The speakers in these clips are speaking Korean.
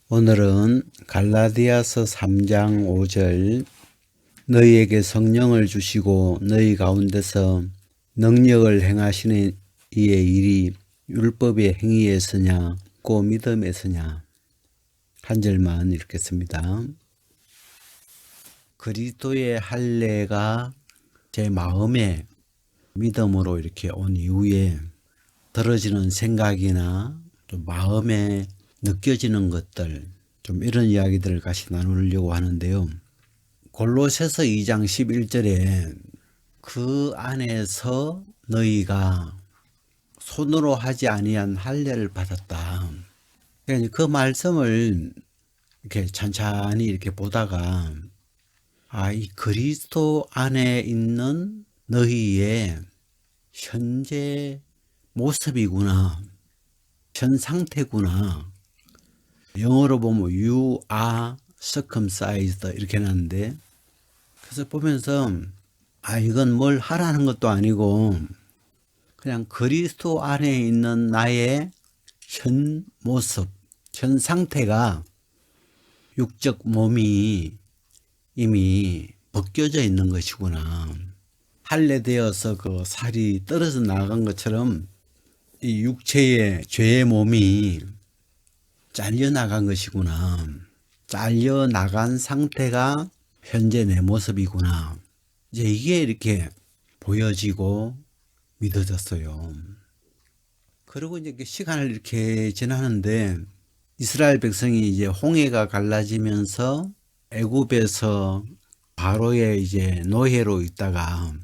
오늘은 갈라디아서 3장 5절 너희에게 성령을 주시고 너희 가운데서 능력을 행하시는 이의 일이 율법의 행위에서냐 고 믿음에서냐 한 절만 읽겠습니다. 그리스도의 할례가 제 마음에 믿음으로 이렇게 온 이후에 들어지는 생각이나 또 마음에 느껴지는 것들, 좀 이런 이야기들을 같이 나누려고 하는데요. 골로새서 2장 11절에 그 안에서 너희가 손으로 하지 아니한 할례를 받았다. 그러니까 그 말씀을 이렇게 찬찬히 이렇게 보다가 이 그리스도 안에 있는 너희의 현재 모습이구나, 현 상태구나. 영어로 보면 you are circumcised 이렇게 나는데, 그래서 보면서 이건 뭘 하라는 것도 아니고 그냥 그리스도 안에 있는 나의 현 모습, 현 상태가 육적 몸이 이미 벗겨져 있는 것이구나. 할례되어서 그 살이 떨어져 나간 것처럼 이 육체의 죄의 몸이 잘려나간 것이구나. 잘려나간 상태가 현재 내 모습이구나. 이제 이게 이렇게 보여지고 믿어졌어요. 그리고 이제 시간을 이렇게 지나는데 이스라엘 백성이 이제 홍해가 갈라지면서 애굽에서 바로의 이제 노예로 있다가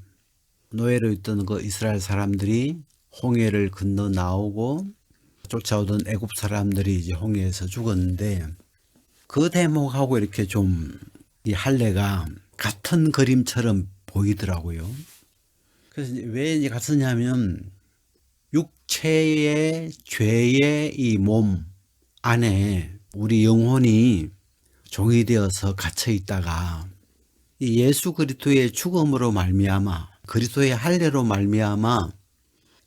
노예로 있던 그 이스라엘 사람들이 홍해를 건너 나오고 쫓아오던 애굽 사람들이 이제 홍해에서 죽었는데, 그 대목하고 이렇게 좀 이 할례가 같은 그림처럼 보이더라고요. 그래서 왜 이제 같으냐면 육체의 죄의 이 몸 안에 우리 영혼이 종이 되어서 갇혀 있다가 이 예수 그리스도의 죽음으로 말미암아, 그리스도의 할례로 말미암아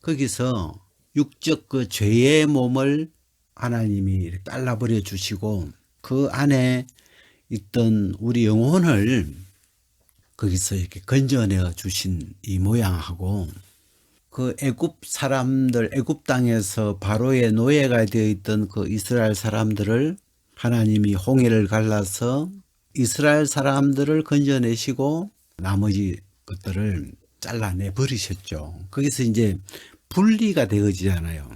거기서 육적 그 죄의 몸을 하나님이 잘라버려 주시고 그 안에 있던 우리 영혼을 거기서 이렇게 건져내어 주신 이 모양하고, 그 애굽 사람들, 애굽 땅에서 바로의 노예가 되어 있던 그 이스라엘 사람들을 하나님이 홍해를 갈라서 이스라엘 사람들을 건져내시고 나머지 것들을 잘라내 버리셨죠. 거기서 이제 분리가 되어지잖아요.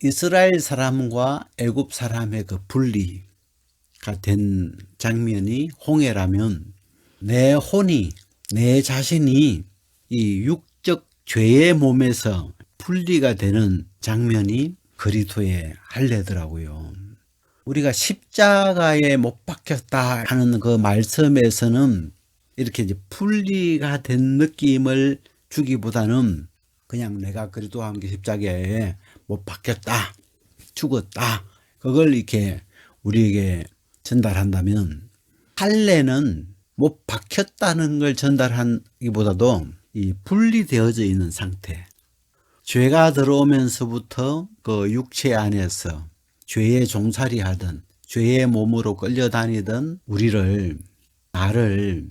이스라엘 사람과 애굽 사람의 그 분리가 된 장면이 홍해라면, 내 혼이, 내 자신이 이 육적 죄의 몸에서 분리가 되는 장면이 그리스도의 할례더라고요. 우리가 십자가에 못 박혔다 하는 그 말씀에서는 이렇게 이제 분리가 된 느낌을 주기보다는 그냥 내가 그리스도와 함께 십자가에 못 박혔다, 죽었다, 그걸 이렇게 우리에게 전달한다면, 할례는 못 박혔다는 걸 전달하기보다도 이 분리되어져 있는 상태, 죄가 들어오면서부터 그 육체 안에서 죄의 종살이 하던, 죄의 몸으로 끌려다니던 나를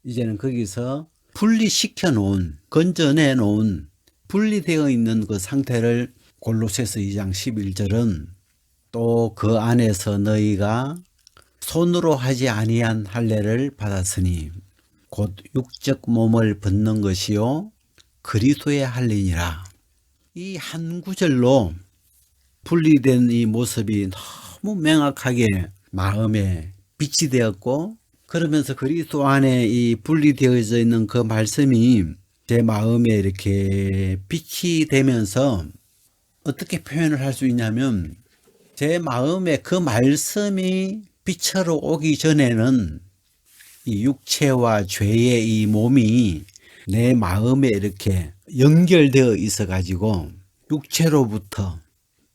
이제는 거기서 분리시켜 놓은, 건져내 놓은, 분리되어 있는 그 상태를 골로새서 2장 11절은 또 그 안에서 너희가 손으로 하지 아니한 할례를 받았으니 곧 육적 몸을 벗는 것이요 그리스도의 할례니라. 이 한 구절로 분리된 이 모습이 너무 명확하게 마음에 빛이 되었고, 그러면서 그리스도 안에 이 분리되어져 있는 그 말씀이 제 마음에 이렇게 빛이 되면서 어떻게 표현을 할 수 있냐면, 제 마음에 그 말씀이 빛으로 오기 전에는 이 육체와 죄의 이 몸이 내 마음에 이렇게 연결되어 있어 가지고 육체로부터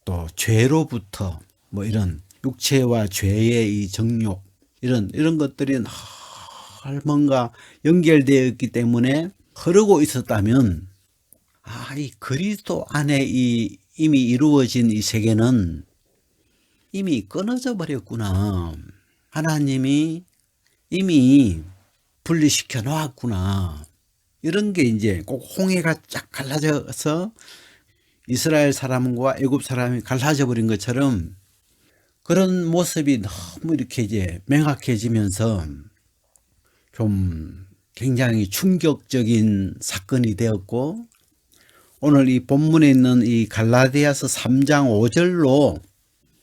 또 죄로부터 뭐 이런 육체와 죄의 이 정욕, 이런 것들이 뭔가 연결되어 있기 때문에 흐르고 있었다면, 이 그리스도 안에 이미 이루어진 이 세계는 이미 끊어져 버렸구나. 하나님이 이미 분리시켜 놓았구나. 이런 게 이제 꼭 홍해가 쫙 갈라져서 이스라엘 사람과 애굽 사람이 갈라져 버린 것처럼 그런 모습이 너무 이렇게 이제 명확해지면서 좀 굉장히 충격적인 사건이 되었고, 오늘 이 본문에 있는 이 갈라디아서 3장 5절로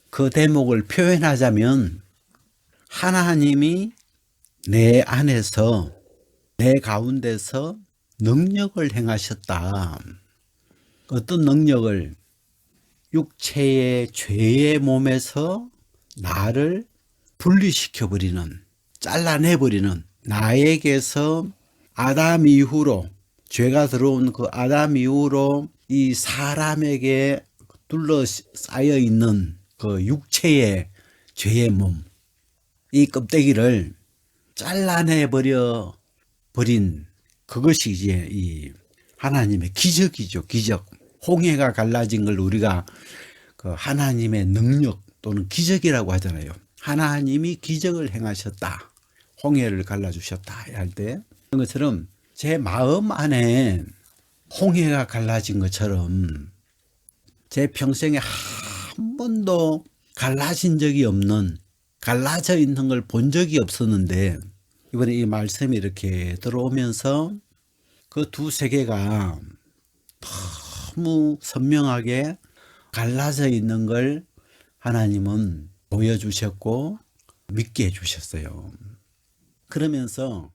그 대목을 표현하자면, 하나님이 내 안에서 내 가운데서 능력을 행하셨다. 어떤 능력을? 육체의 죄의 몸에서 나를 분리시켜버리는, 잘라내버리는, 나에게서 아담 이후로, 죄가 들어온 그 아담 이후로 이 사람에게 둘러싸여 있는 그 육체의 죄의 몸, 이 껍데기를 잘라내버려 버린 그것이 이제 이 하나님의 기적이죠. 기적. 홍해가 갈라진 걸 우리가 그 하나님의 능력 또는 기적이라고 하잖아요. 하나님이 기적을 행하셨다. 홍해를 갈라주셨다 할 때, 그런 것처럼 제 마음 안에 홍해가 갈라진 것처럼 제 평생에 한 번도 갈라진 적이 없는, 갈라져 있는 걸 본 적이 없었는데, 이번에 이 말씀이 이렇게 들어오면서 그 두 세계가 너무 선명하게 갈라져 있는 걸 하나님은 보여주셨고 믿게 해주셨어요. 그러면서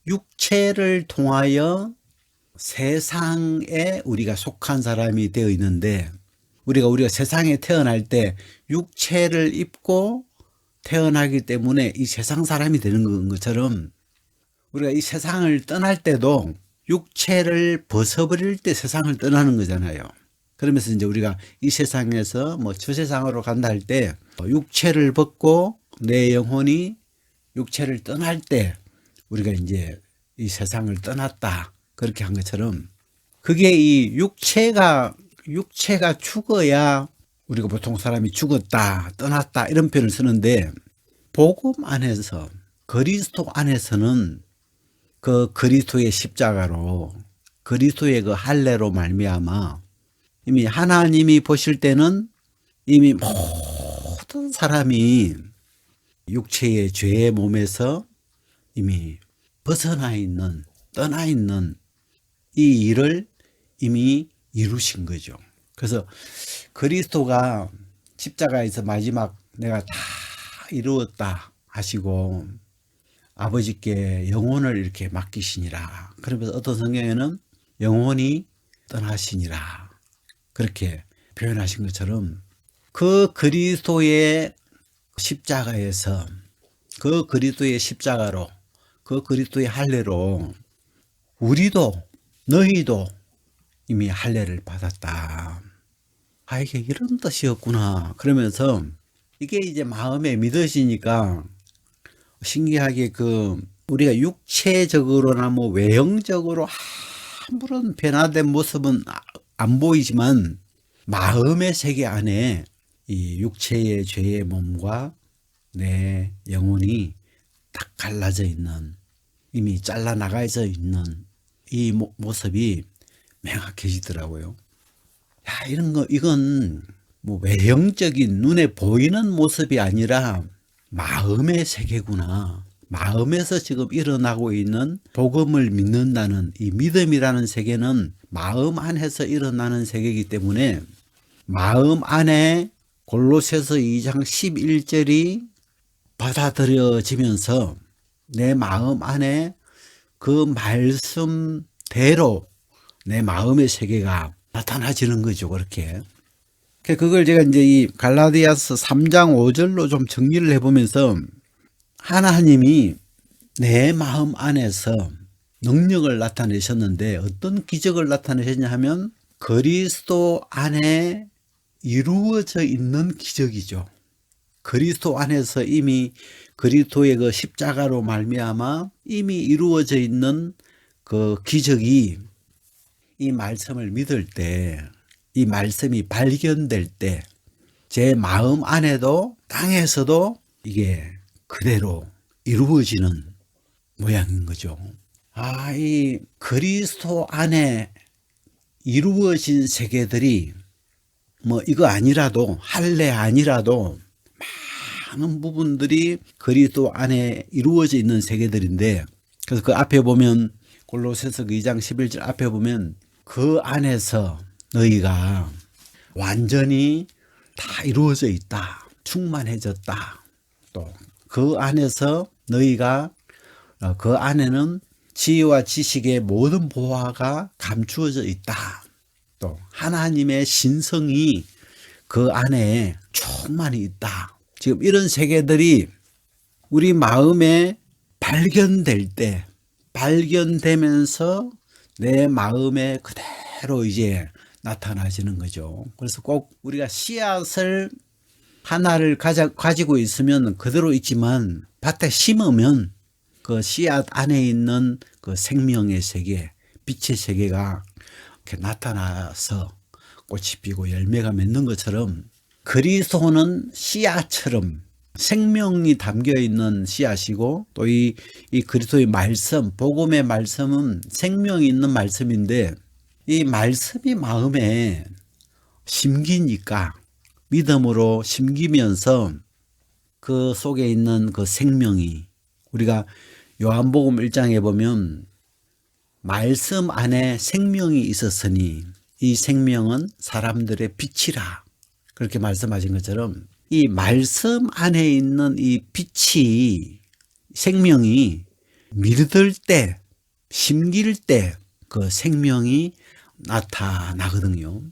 육체를 통하여 세상에 우리가 속한 사람이 되어 있는데, 우리가 세상에 태어날 때 육체를 입고 태어나기 때문에 이 세상 사람이 되는 것처럼, 우리가 이 세상을 떠날 때도 육체를 벗어버릴 때 세상을 떠나는 거잖아요. 그러면서 이제 우리가 이 세상에서 저 세상으로 간다 할 때 육체를 벗고 내 영혼이 육체를 떠날 때 우리가 이제 이 세상을 떠났다, 그렇게 한 것처럼, 그게 이 육체가 죽어야 우리가 보통 사람이 죽었다, 떠났다 이런 표현을 쓰는데, 복음 안에서, 그리스도 안에서는 그 그리스도의 십자가로, 그리스도의 그 할례로 말미암아 이미 하나님이 보실 때는 이미 모든 사람이 육체의 죄의 몸에서 이미 벗어나 있는, 떠나 있는 이 일을 이미 이루신 거죠. 그래서 그리스도가 십자가에서 마지막 내가 다 이루었다 하시고 아버지께 영혼을 이렇게 맡기시니라. 그러면서 어떤 성경에는 영혼이 떠나시니라, 그렇게 표현하신 것처럼, 그 그리스도의 십자가에서, 그 그리스도의 십자가로, 그 그리스도의 할례로 우리도, 너희도 이미 할례를 받았다. 아, 이게 이런 뜻이었구나. 그러면서 이게 이제 마음에 믿어지니까 신기하게 우리가 육체적으로나 외형적으로 아무런 변화된 모습은 안 보이지만 마음의 세계 안에 이 육체의 죄의 몸과 내 영혼이 딱 갈라져 있는, 이미 잘라나가져 있는 이 모습이 명확해지더라고요. 야, 이건 외형적인 눈에 보이는 모습이 아니라 마음의 세계구나. 마음에서 지금 일어나고 있는 복음을 믿는다는 이 믿음이라는 세계는 마음 안에서 일어나는 세계이기 때문에, 마음 안에 골로새서 2장 11절이 받아들여지면서 내 마음 안에 그 말씀대로 내 마음의 세계가 나타나지는 거죠. 그렇게. 그걸 제가 이제 이 갈라디아서 3장 5절로 좀 정리를 해보면서, 하나님이 내 마음 안에서 능력을 나타내셨는데 어떤 기적을 나타내셨냐 하면 그리스도 안에 이루어져 있는 기적이죠. 그리스도 안에서 이미 그리스도의 그 십자가로 말미암아 이미 이루어져 있는 그 기적이, 이 말씀을 믿을 때, 이 말씀이 발견될 때, 제 마음 안에도 땅에서도 이게 그대로 이루어지는 모양인 거죠. 이 그리스도 안에 이루어진 세계들이 뭐 이거 아니라도 할례 아니라도 많은 부분들이 그리스도 안에 이루어져 있는 세계들인데, 그래서 그 앞에 보면 골로새서 2장 11절 앞에 보면 그 안에서 너희가 완전히 다 이루어져 있다, 충만해졌다. 또 그 안에서 너희가 그 안에는 지혜와 지식의 모든 보화가 감추어져 있다. 또 하나님의 신성이 그 안에 충만히 있다. 지금 이런 세계들이 우리 마음에 발견될 때, 발견되면서 내 마음에 그대로 이제 나타나지는 거죠. 그래서 꼭 우리가 씨앗을 하나를 가지고 있으면 그대로 있지만 밭에 심으면 그 씨앗 안에 있는 그 생명의 세계, 빛의 세계가 이렇게 나타나서 꽃이 피고 열매가 맺는 것처럼, 그리스도는 씨앗처럼 생명이 담겨 있는 씨앗이고, 또 이 그리스도의 말씀, 복음의 말씀은 생명이 있는 말씀인데, 이 말씀이 마음에 심기니까 믿음으로 심기면서 그 속에 있는 그 생명이, 우리가 요한복음 1장에 보면 말씀 안에 생명이 있었으니 이 생명은 사람들의 빛이라, 그렇게 말씀하신 것처럼 이 말씀 안에 있는 이 빛이, 생명이 믿을 때, 심길 때 그 생명이 나타나거든요.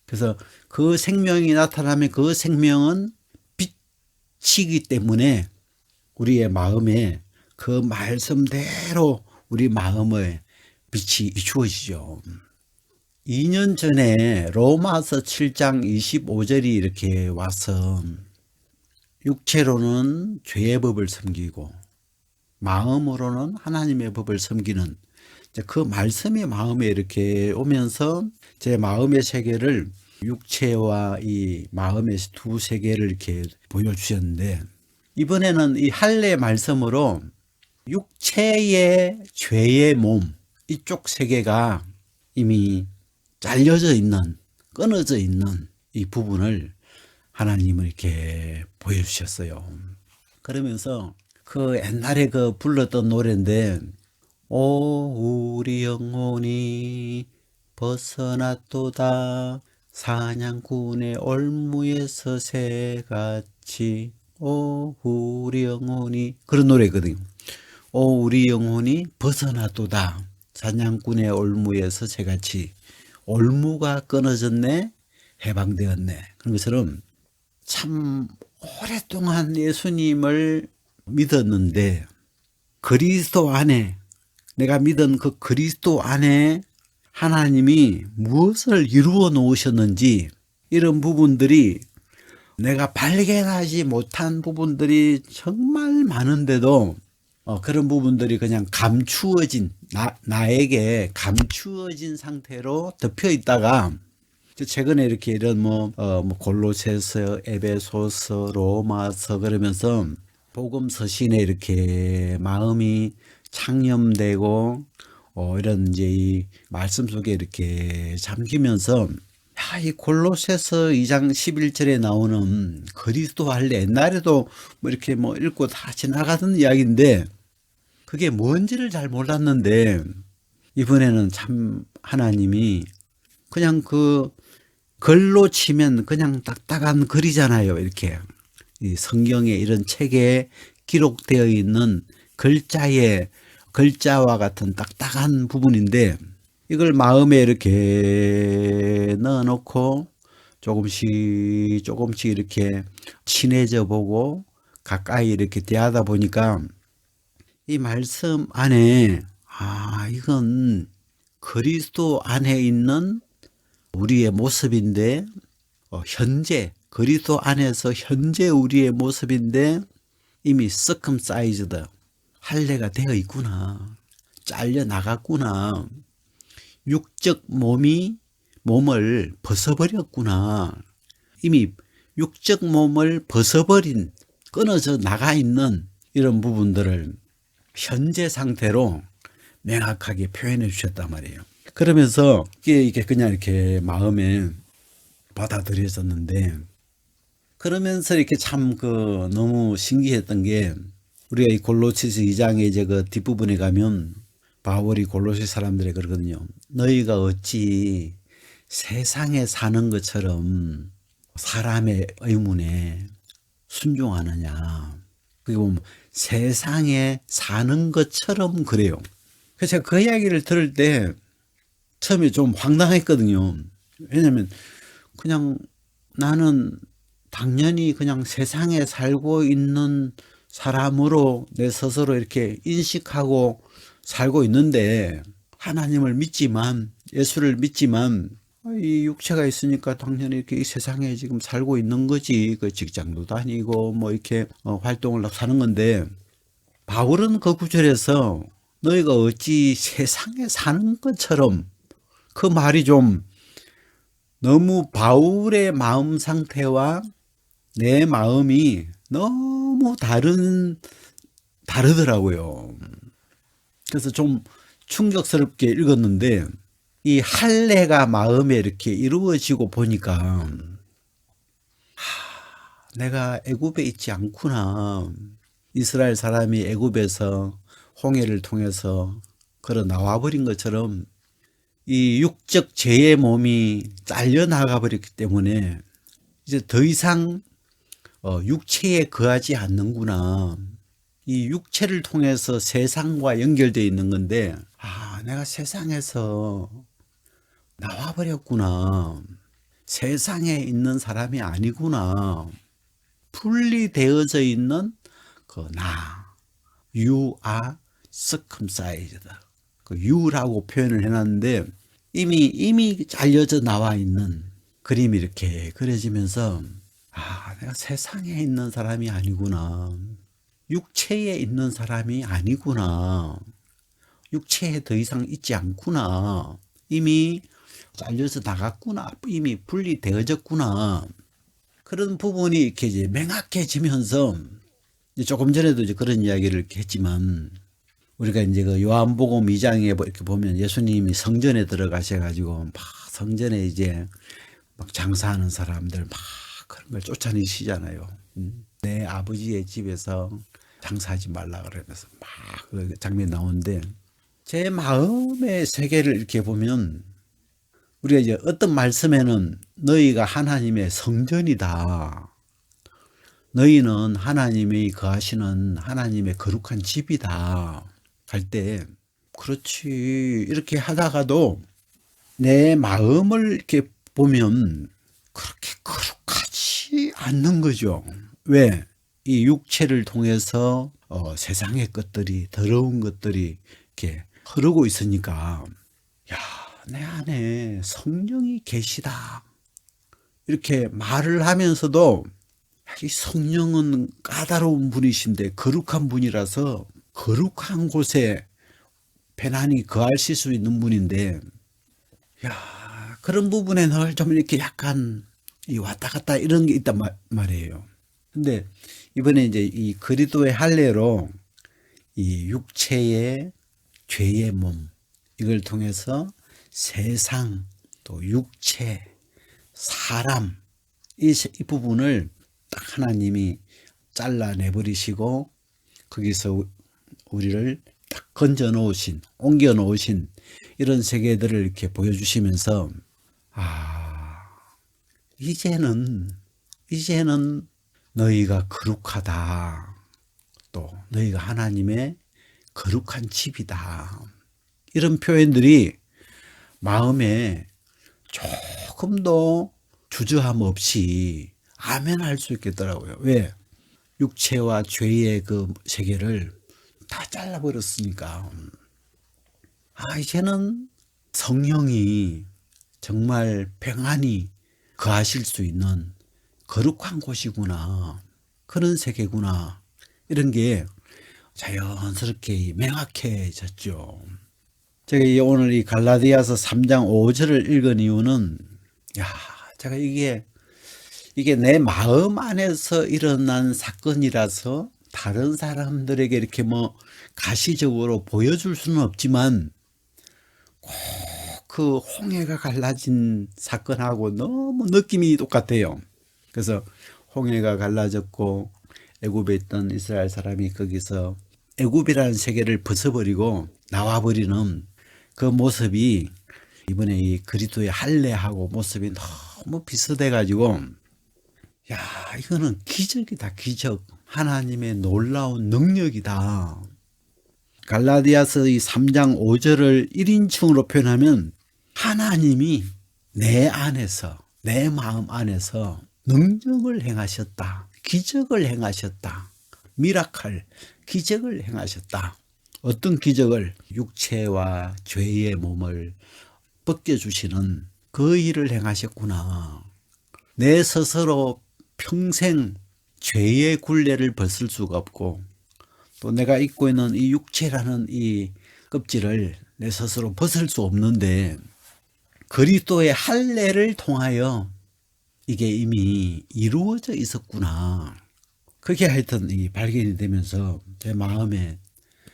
그래서 그 생명이 나타나면 그 생명은 빛이기 때문에 우리의 마음에 그 말씀대로 우리 마음에 빛이 비추어지죠. 2년 전에 로마서 7장 25절이 이렇게 와서 육체로는 죄의 법을 섬기고 마음으로는 하나님의 법을 섬기는, 그 말씀이 마음에 이렇게 오면서 제 마음의 세계를, 육체와 이 마음의 두 세계를 이렇게 보여주셨는데, 이번에는 이 할례 말씀으로 육체의 죄의 몸, 이쪽 세계가 이미 잘려져 있는, 끊어져 있는 이 부분을 하나님은 이렇게 보여주셨어요. 그러면서 그 옛날에 그 불렀던 노래인데, 오 우리 영혼이 벗어났도다 사냥꾼의 올무에서 새같이, 오 우리 영혼이, 그런 노래거든요. 오 우리 영혼이 벗어났도다 사냥꾼의 올무에서 새같이, 올무가 끊어졌네, 해방되었네. 그런 것처럼 참 오랫동안 예수님을 믿었는데 그리스도 안에, 내가 믿은 그 그리스도 안에 하나님이 무엇을 이루어 놓으셨는지, 이런 부분들이 내가 발견하지 못한 부분들이 정말 많은데도 그런 부분들이 그냥 감추어진, 나에게 감추어진 상태로 덮여 있다가, 최근에 이렇게 이런 골로새서, 에베소서, 로마서 그러면서 복음 서신에 이렇게 마음이 창념되고 이런 이제 이 말씀 속에 이렇게 잠기면서, 이 골로새서 2장 11절에 나오는 그리스도 할례, 옛날에도 이렇게 읽고 다 지나가던 이야기인데 그게 뭔지를 잘 몰랐는데, 이번에는 참 하나님이 그냥 그 글로 치면 그냥 딱딱한 글이잖아요. 이렇게 이 성경에, 이런 책에 기록되어 있는 글자와 같은 딱딱한 부분인데, 이걸 마음에 이렇게 넣어놓고 조금씩 이렇게 친해져 보고 가까이 이렇게 대하다 보니까 이 말씀 안에, 이건 그리스도 안에 있는 우리의 모습인데, 현재 그리스도 안에서 현재 우리의 모습인데 이미 circumcised, 할례가 되어 있구나, 잘려 나갔구나, 육적 몸을 벗어버렸구나, 이미 육적 몸을 벗어버린, 끊어져 나가 있는 이런 부분들을 현재 상태로 명확하게 표현해 주셨단 말이에요. 그러면서 이게 그냥 이렇게 마음에 받아들여졌는데, 그러면서 이렇게 참 너무 신기했던 게, 우리가 이 골로새서 2장의 이제 그 뒷부분에 가면 바울이 골로새 사람들에 그러거든요. 너희가 어찌 세상에 사는 것처럼 사람의 의문에 순종하느냐. 그게 보면 세상에 사는 것처럼 그래요. 그래서 제가 그 이야기를 들을 때 처음에 좀 황당했거든요. 왜냐면 그냥 나는 당연히 그냥 세상에 살고 있는 사람으로 내 스스로 이렇게 인식하고 살고 있는데, 하나님을 믿지만, 예수를 믿지만, 이 육체가 있으니까 당연히 이렇게 이 세상에 지금 살고 있는 거지. 그 직장도 다니고 뭐 이렇게 활동을 사는 건데, 바울은 그 구절에서 너희가 어찌 세상에 사는 것처럼, 그 말이 좀 너무 바울의 마음 상태와 내 마음이 너무 다르더라고요. 그래서 좀 충격스럽게 읽었는데, 이 할례가 마음에 이렇게 이루어지고 보니까, 내가 애굽에 있지 않구나. 이스라엘 사람이 애굽에서 홍해를 통해서 걸어 나와버린 것처럼 이 육적 죄의 몸이 잘려나가 버렸기 때문에 이제 더 이상 육체에 거하지 않는구나. 이 육체를 통해서 세상과 연결되어 있는 건데, 내가 세상에서 나와버렸구나. 세상에 있는 사람이 아니구나. 분리되어져 있는 You are circumcised. you라고 표현을 해놨는데, 이미 잘려져 나와 있는 그림이 이렇게 그려지면서, 내가 세상에 있는 사람이 아니구나. 육체에 있는 사람이 아니구나. 육체에 더 이상 있지 않구나. 이미 잘려서 나갔구나. 이미 분리되어졌구나. 그런 부분이 이렇게 이제 명확해지면서, 이제 조금 전에도 이제 그런 이야기를 이렇게 했지만, 우리가 이제 그 요한복음 2장에 이렇게 보면 예수님이 성전에 들어가셔가지고 막 성전에 이제 막 장사하는 사람들 막 그런 걸 쫓아내시잖아요. 내 아버지의 집에서 장사하지 말라 그러면서 막 그 장면이 나오는데, 제 마음의 세계를 이렇게 보면, 우리가 이제 어떤 말씀에는 너희가 하나님의 성전이다. 너희는 하나님이 거하시는 하나님의 거룩한 집이다. 할 때, 그렇지. 이렇게 하다가도 내 마음을 이렇게 보면 그렇게 거룩하지 않는 거죠. 왜? 이 육체를 통해서 세상의 것들이, 더러운 것들이 이렇게 흐르고 있으니까, 내 안에 성령이 계시다. 이렇게 말을 하면서도, 이 성령은 까다로운 분이신데 거룩한 분이라서 거룩한 곳에 편안히 거하실 수 있는 분인데, 그런 부분에 늘 좀 이렇게 약간 왔다 갔다 이런 게 있단 말이에요. 근데 이번에 이제 이 그리스도의 할례로 이 육체의 죄의 몸, 이걸 통해서 세상, 또 육체, 사람, 이 부분을 딱 하나님이 잘라내버리시고 거기서 우리를 딱 건져 놓으신, 옮겨 놓으신 이런 세계들을 이렇게 보여주시면서, 이제는 너희가 거룩하다. 또 너희가 하나님의 거룩한 집이다. 이런 표현들이 마음에 조금도 주저함 없이 아멘 할 수 있겠더라고요. 왜? 육체와 죄의 그 세계를 다 잘라버렸으니까. 이제는 성령이 정말 평안히 거하실 수 있는 거룩한 곳이구나. 그런 세계구나. 이런 게 자연스럽게 명확해졌죠. 제가 오늘 이 갈라디아서 3장 5절을 읽은 이유는, 제가 이게 이게 내 마음 안에서 일어난 사건이라서 다른 사람들에게 이렇게 뭐 가시적으로 보여줄 수는 없지만 꼭 그 홍해가 갈라진 사건하고 너무 느낌이 똑같아요. 그래서 홍해가 갈라졌고 애굽에 있던 이스라엘 사람이 거기서 애굽이라는 세계를 벗어버리고 나와버리는 그 모습이 이번에 이 그리스도의 할례하고 모습이 너무 비슷해가지고 야, 이거는 기적이다, 기적. 하나님의 놀라운 능력이다. 갈라디아서 이 3장 5절을 1인칭으로 표현하면 하나님이 내 안에서, 내 마음 안에서 능력을 행하셨다. 기적을 행하셨다. 미라클, 기적을 행하셨다. 어떤 기적을? 육체와 죄의 몸을 벗겨주시는 그 일을 행하셨구나. 내 스스로 평생 죄의 굴레를 벗을 수가 없고 또 내가 입고 있는 이 육체라는 이 껍질을 내 스스로 벗을 수 없는데 그리스도의 할례를 통하여 이게 이미 이루어져 있었구나. 그게 하여튼 이 발견이 되면서 제 마음에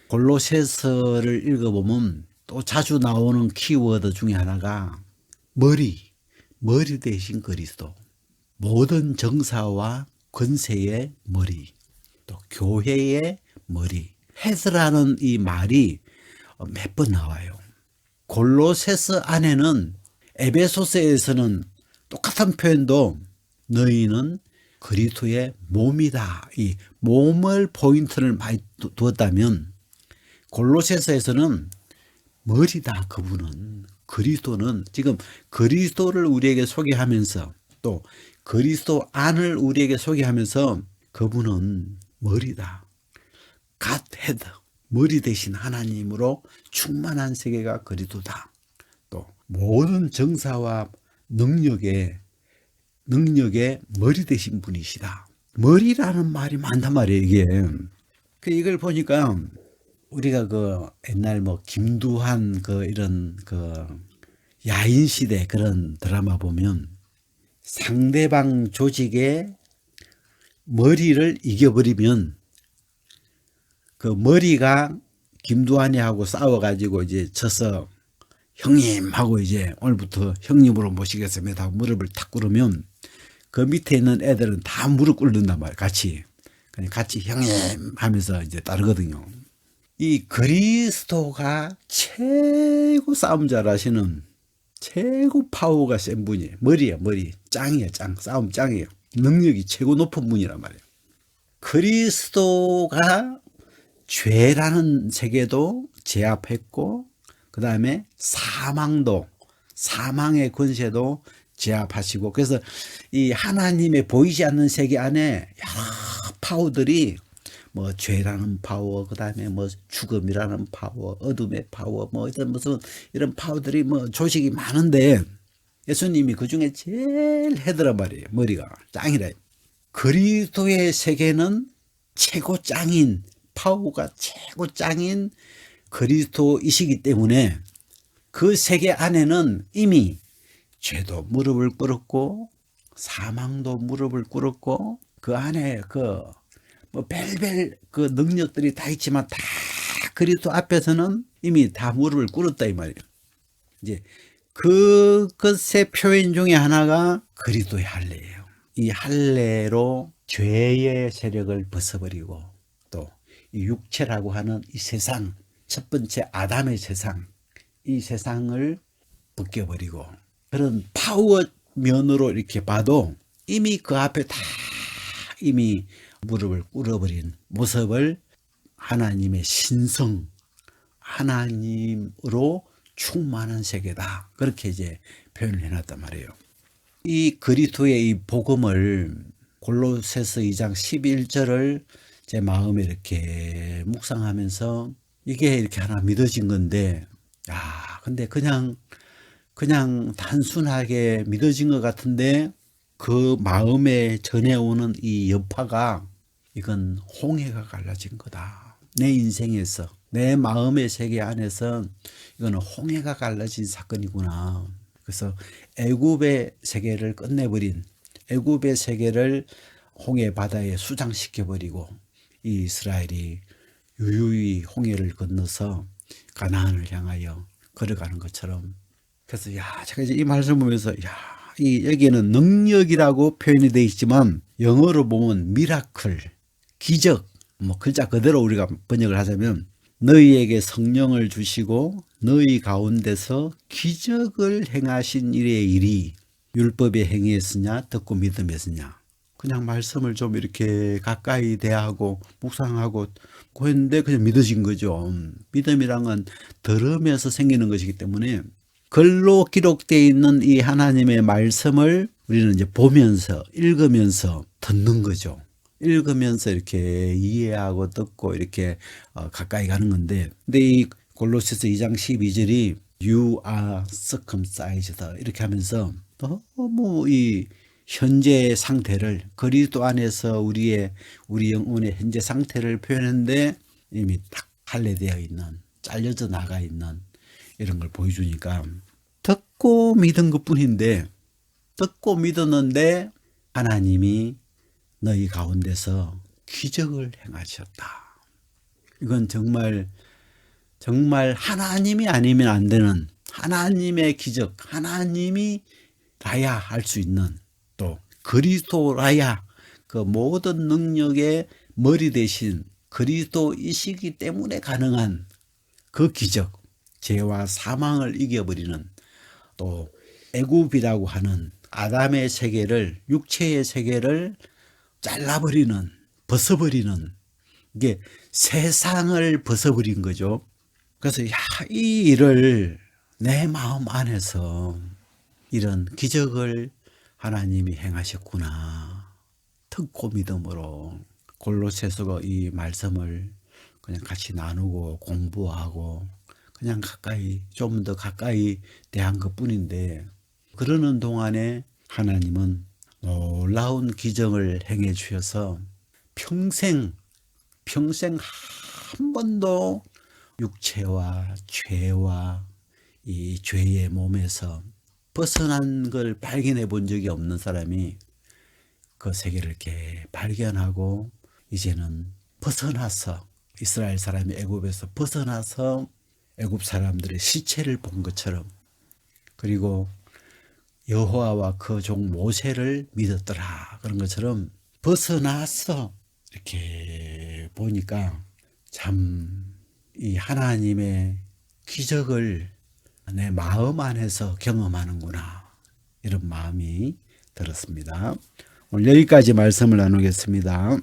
골로새서를 읽어보면 또 자주 나오는 키워드 중에 하나가 머리 대신 그리스도. 모든 정사와 권세의 머리, 또 교회의 머리. 헤드라는 이 말이 몇 번 나와요. 골로새서 안에는 에베소서에서는 똑같은 표현도 너희는 그리스도의 몸이다. 이 몸을 포인트를 많이 두었다면 골로새서에서는 머리다. 그분은 그리스도는 지금 그리스도를 우리에게 소개하면서 또 그리스도 안을 우리에게 소개하면서 그분은 머리다. God head, 머리 대신 하나님으로 충만한 세계가 그리스도다. 또 모든 정사와 능력의 머리 대신 분이시다. 머리라는 말이 많단 말이에요, 이게. 이걸 보니까 우리가 그 옛날 뭐 김두한 그 이런 그 야인시대 그런 드라마 보면 상대방 조직의 머리를 이겨버리면 그 머리가 김두한이하고 싸워가지고 이제 져서 형님 하고 이제 오늘부터 형님으로 모시겠습니다 하고 무릎을 탁 꿇으면 그 밑에 있는 애들은 다 무릎 꿇는단 말이에요. 같이 형님 하면서 이제 따르거든요. 이 그리스도가 최고 싸움 잘하시는 최고 파워가 센 분이에요. 머리예요, 머리. 짱이에요, 짱. 싸움 짱이에요. 능력이 최고 높은 분이란 말이에요. 그리스도가 죄라는 세계도 제압했고, 그 다음에 사망의 권세도 제압하시고, 그래서 이 하나님의 보이지 않는 세계 안에 여러 파워들이 뭐 죄라는 파워, 그 다음에 뭐 죽음이라는 파워, 어둠의 파워, 뭐 무슨 이런 파워들이 뭐 조직이 많은데 예수님이 그 중에 제일 헤드란 말이에요. 머리가 짱이래. 그리스도의 세계는 최고 짱인 파워가 최고 짱인 그리스도이시기 때문에 그 세계 안에는 이미 죄도 무릎을 꿇었고 사망도 무릎을 꿇었고 그 안에 뭐 별별 그 능력들이 다 있지만 다 그리스도 앞에서는 이미 다 무릎을 꿇었다 이 말이에요. 이제 그것의 표현 중에 하나가 그리스도의 할례예요. 이 할례로 죄의 세력을 벗어버리고 또 이 육체라고 하는 이 세상, 첫 번째 아담의 세상, 이 세상을 벗겨버리고 그런 파워 면으로 이렇게 봐도 이미 그 앞에 다 이미 무릎을 꿇어버린 모습을 하나님의 신성, 하나님으로 충만한 세계다. 그렇게 이제 표현을 해놨단 말이에요. 이 그리스도의 이 복음을 골로새서 2장 11절을 제 마음에 이렇게 묵상하면서 이게 이렇게 하나 믿어진 건데, 근데 그냥 단순하게 믿어진 것 같은데 그 마음에 전해오는 이 여파가 이건 홍해가 갈라진 거다. 내 인생에서 내 마음의 세계 안에서 이거는 홍해가 갈라진 사건이구나. 그래서 애굽의 세계를 끝내버린 애굽의 세계를 홍해 바다에 수장시켜 버리고 이스라엘이 유유히 홍해를 건너서 가나안을 향하여 걸어가는 것처럼. 그래서 제가 이제 이 말씀을 보면서 이 여기에는 능력이라고 표현이 되어 있지만 영어로 보면 미라클, 기적, 뭐 글자 그대로 우리가 번역을 하자면 너희에게 성령을 주시고 너희 가운데서 기적을 행하신 이의 일이 율법에 행위했으냐 듣고 믿음했으냐. 그냥 말씀을 좀 이렇게 가까이 대하고 묵상하고 했는데 그냥 믿어진 거죠. 믿음이란 건 들으면서 생기는 것이기 때문에 글로 기록되어 있는 이 하나님의 말씀을 우리는 이제 보면서 읽으면서 듣는 거죠. 읽으면서 이렇게 이해하고 듣고 이렇게 가까이 가는 건데, 근데 이 골로새서 2장 12절이 You are circumcised 이렇게 하면서 너무 이 현재 상태를 그리스도 안에서 우리 영혼의 현재 상태를 표현했는데 이미 딱 할례되어 있는, 잘려져 나가 있는 이런 걸 보여주니까 듣고 믿은 것뿐인데, 듣고 믿었는데 하나님이 너희 가운데서 기적을 행하셨다. 이건 정말 하나님이 아니면 안 되는 하나님의 기적, 하나님이 라야 할 수 있는, 또 그리스도라야 그 모든 능력의 머리 대신 그리스도이시기 때문에 가능한 그 기적, 죄와 사망을 이겨버리는, 또 애굽이라고 하는 아담의 세계를, 육체의 세계를 잘라버리는, 벗어버리는, 이게 세상을 벗어버린 거죠. 그래서 이 일을 내 마음 안에서 이런 기적을 하나님이 행하셨구나. 듣고 믿음으로 골로새서 이 말씀을 그냥 같이 나누고 공부하고 그냥 좀 더 가까이 대한 것뿐인데, 그러는 동안에 하나님은 놀라운 기적을 행해 주셔서 평생 한 번도 육체와 죄와 이 죄의 몸에서 벗어난 걸 발견해 본 적이 없는 사람이 그 세계를 이렇게 발견하고 이제는 벗어나서, 이스라엘 사람이 애굽에서 벗어나서 애굽 사람들의 시체를 본 것처럼, 그리고 여호와와 그 종 모세를 믿었더라 그런 것처럼 벗어나서 이렇게 보니까 참 이 하나님의 기적을 내 마음 안에서 경험하는구나, 이런 마음이 들었습니다. 오늘 여기까지 말씀을 나누겠습니다.